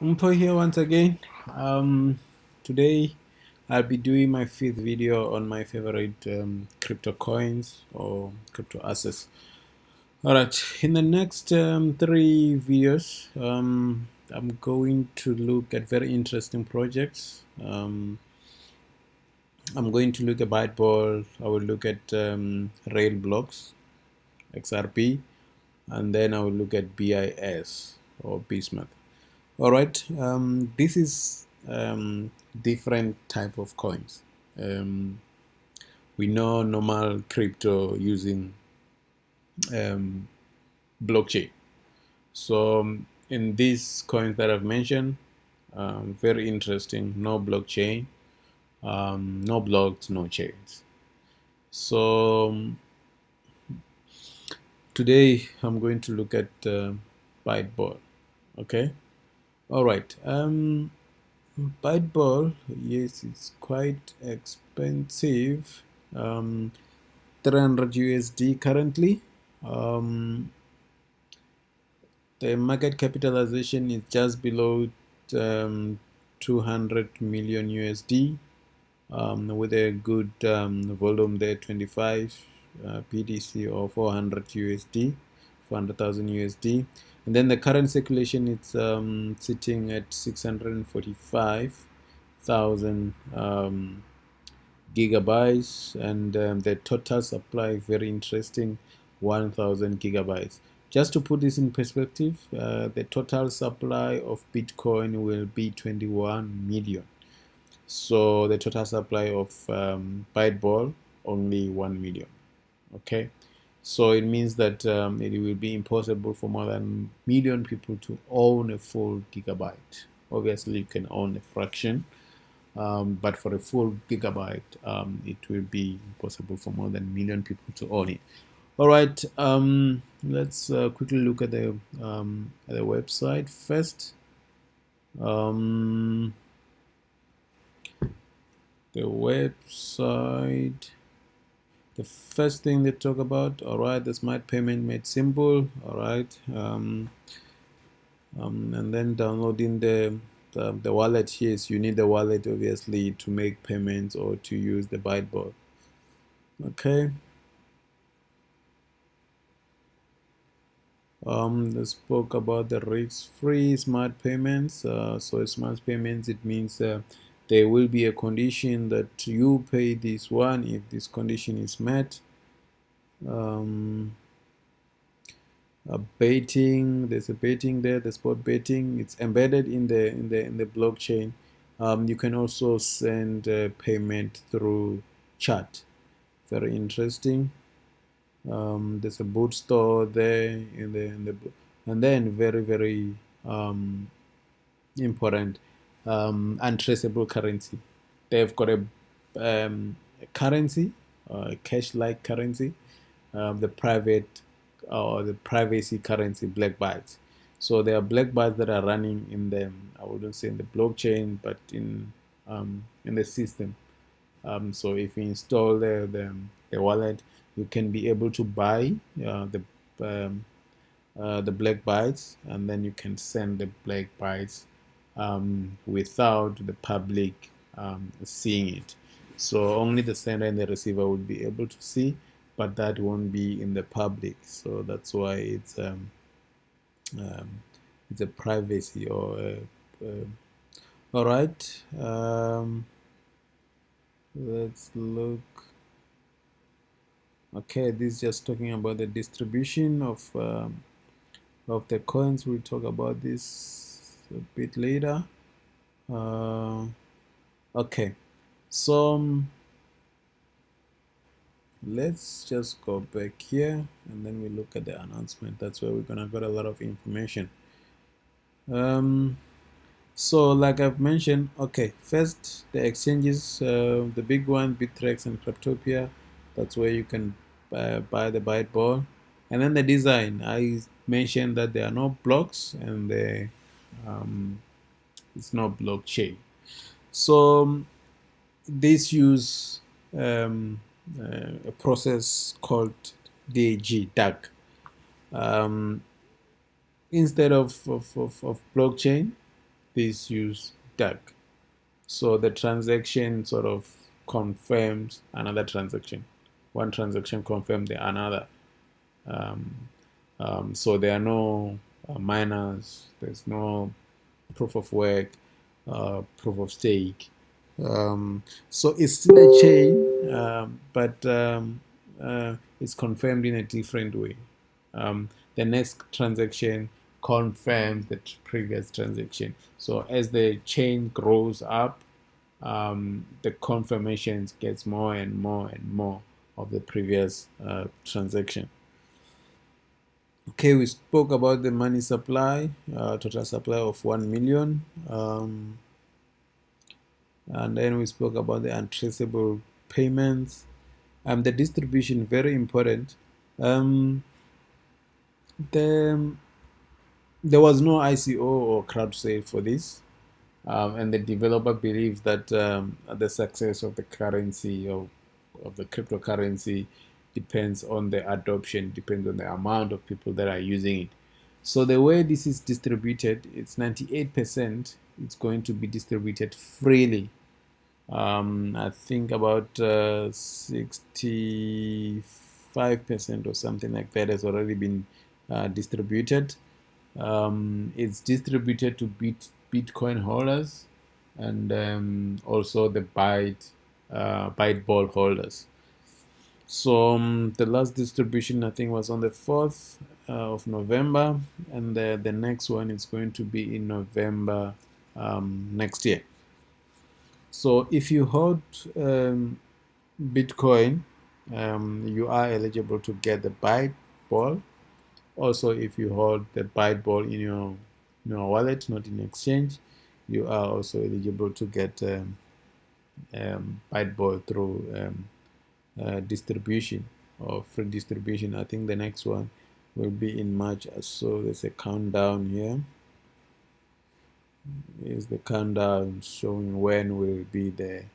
Umpo here once again. Today I'll be doing my fifth video on my favorite crypto coins or crypto assets. Alright, in the next three videos, I'm going to look at very interesting projects. I'm going to look at Byteball, I will look at Rail Blocks, XRP, and then I will look at BIS or Bismuth. All right, this is different type of coins. We know normal crypto using blockchain. So in these coins that I've mentioned, very interesting. No blockchain, no blocks, no chains. So today I'm going to look at Byteball. Okay. All right. Byteball, yes, it's quite expensive. 300 USD currently. The market capitalization is just below 200 million USD, with a good volume there, 25 PDC or 400 USD, 400,000 USD. And then the current circulation is sitting at 645,000 gigabytes, and the total supply, very interesting, 1,000 gigabytes. Just to put this in perspective, the total supply of Bitcoin will be 21 million. So the total supply of Byteball, only 1 million. Okay, so it means that it will be impossible for more than a million people to own a full gigabyte. Obviously, you can own a fraction, but for a full gigabyte, it will be impossible for more than a million people to own it. All right, let's quickly look at the website first. The website, the first thing they talk about, all right, the smart payment made simple, all right, and then downloading the wallet. Yes, you need the wallet obviously to make payments or to use the Byteball. Okay. They spoke about the risk-free smart payments. So smart payments, it means there will be a condition that you pay this one if this condition is met. Betting, there's a betting there, the spot betting. It's embedded in the blockchain. You can also send payment through chat. Very interesting. There's a boot store there and then very important, untraceable currency. They've got a currency, a cash-like currency, the private or the privacy currency, Blackbyte. So there are Blackbytes that are running in the, I wouldn't say in the blockchain, but in the system. So if you install the wallet, you can be able to buy the black bytes, and then you can send the black bytes without the public seeing it. So only the sender and the receiver would be able to see, but that won't be in the public. So that's why it's a privacy or all right. Let's look. Okay, this is just talking about the distribution of the coins. We'll talk about this a bit later. Okay, so let's just go back here and then we look at the announcement. That's where we're gonna get a lot of information. So like I've mentioned, okay, first the exchanges, the big one, Bittrex and Cryptopia. That's where you can buy the Byteball. And then the design, I mentioned that there are no blocks and it's not blockchain. So this use a process called DAG. Instead of blockchain, this use DAG. So the transaction sort of confirms another transaction. One transaction confirms the another. So there are no miners, there's no proof of work, proof of stake. So it's still a chain, but it's confirmed in a different way. The next transaction confirms the previous transaction. So as the chain grows up, the confirmations gets more and more and more of the previous transaction. Okay, we spoke about the money supply, total supply of 1 million. And then we spoke about the untraceable payments. The distribution, very important. Um, the, there was no ICO or crowd sale for this. And the developer believes that the success of the currency of the cryptocurrency depends on the adoption, depends on the amount of people that are using it. So the way this is distributed, it's 98%. It's going to be distributed freely. I think about 65% or something like that has already been distributed. It's distributed to Bitcoin holders and also the Byteball holders. So the last distribution I think was on the 4th of November, and the next one is going to be in November next year. So if you hold Bitcoin, you are eligible to get the Byteball. Also, if you hold the Byteball in your wallet, not in exchange, you are also eligible to get Byteball through distribution or free distribution. I think the next one will be in March. So there's a countdown here. Is the countdown showing when will be the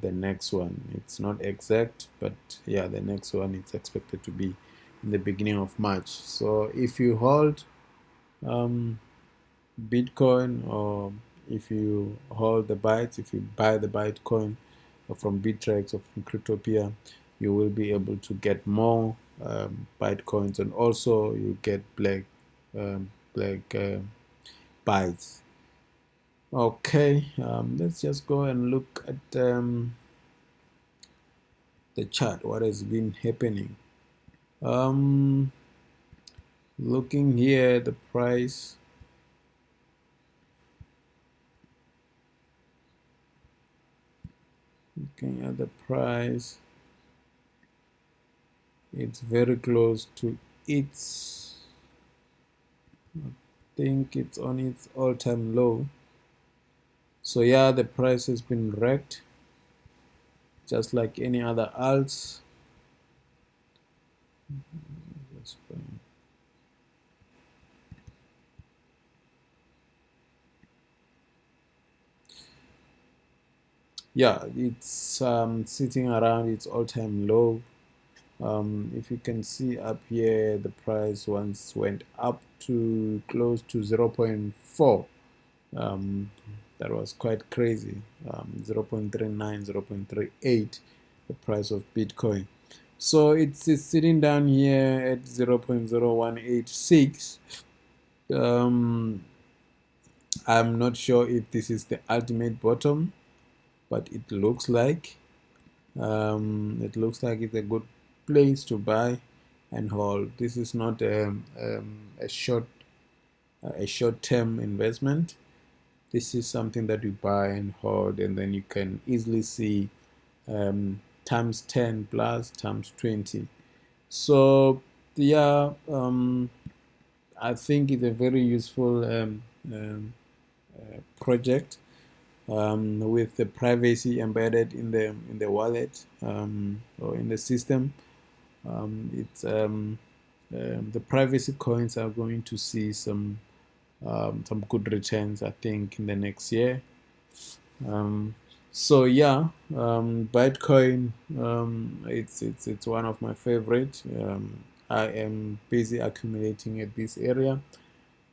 next one. It's not exact, but yeah, the next one is expected to be in the beginning of March. So if you hold Bitcoin, or if you hold the bytes, if you buy the Bitcoin from Bittrex or from Cryptopia, you will be able to get more Bitcoins, and also you get black bytes. Okay, let's just go and look at the chart. What has been happening? Looking here, the price. Looking at the price, it's very close to its. I think it's on its all-time low. So yeah, the price has been wrecked, just like any other alts. Yeah, it's sitting around its all-time low. If you can see up here, the price once went up to close to 0.4. That was quite crazy. 0.39, 0.38, the price of Bitcoin. So it's sitting down here at 0.0186. I'm not sure if this is the ultimate bottom, but it looks like it's a good place to buy and hold. This is not a short-term investment. This is something that you buy and hold, and then you can easily see times 10 plus times 20. So yeah, I think it's a very useful project with the privacy embedded in the wallet or in the system. It's the privacy coins are going to see some good returns, I think, in the next year. So yeah, Bitcoin, it's one of my favorite. I am busy accumulating at this area,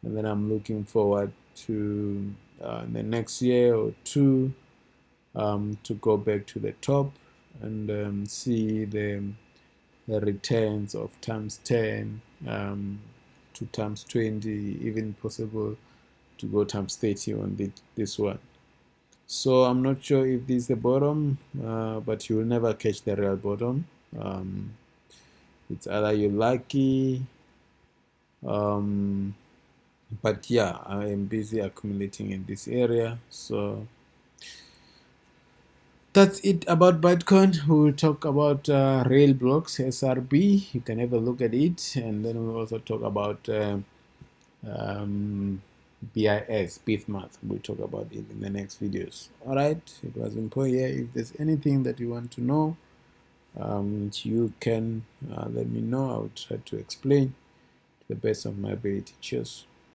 and then I'm looking forward to in the next year or two to go back to the top and see the returns of times 10 to times 20, even possible to go times 30 on this one. So I'm not sure if this is the bottom, but you will never catch the real bottom. It's either you're lucky, but yeah, I am busy accumulating in this area. So that's it about Bitcoin. We will talk about rail blocks, SRB. You can have a look at it, and then we'll also talk about BIS, Bismuth. We'll talk about it in the next videos. All right, it was Impo here. If there's anything that you want to know, you can let me know. I will try to explain to the best of my ability. Cheers.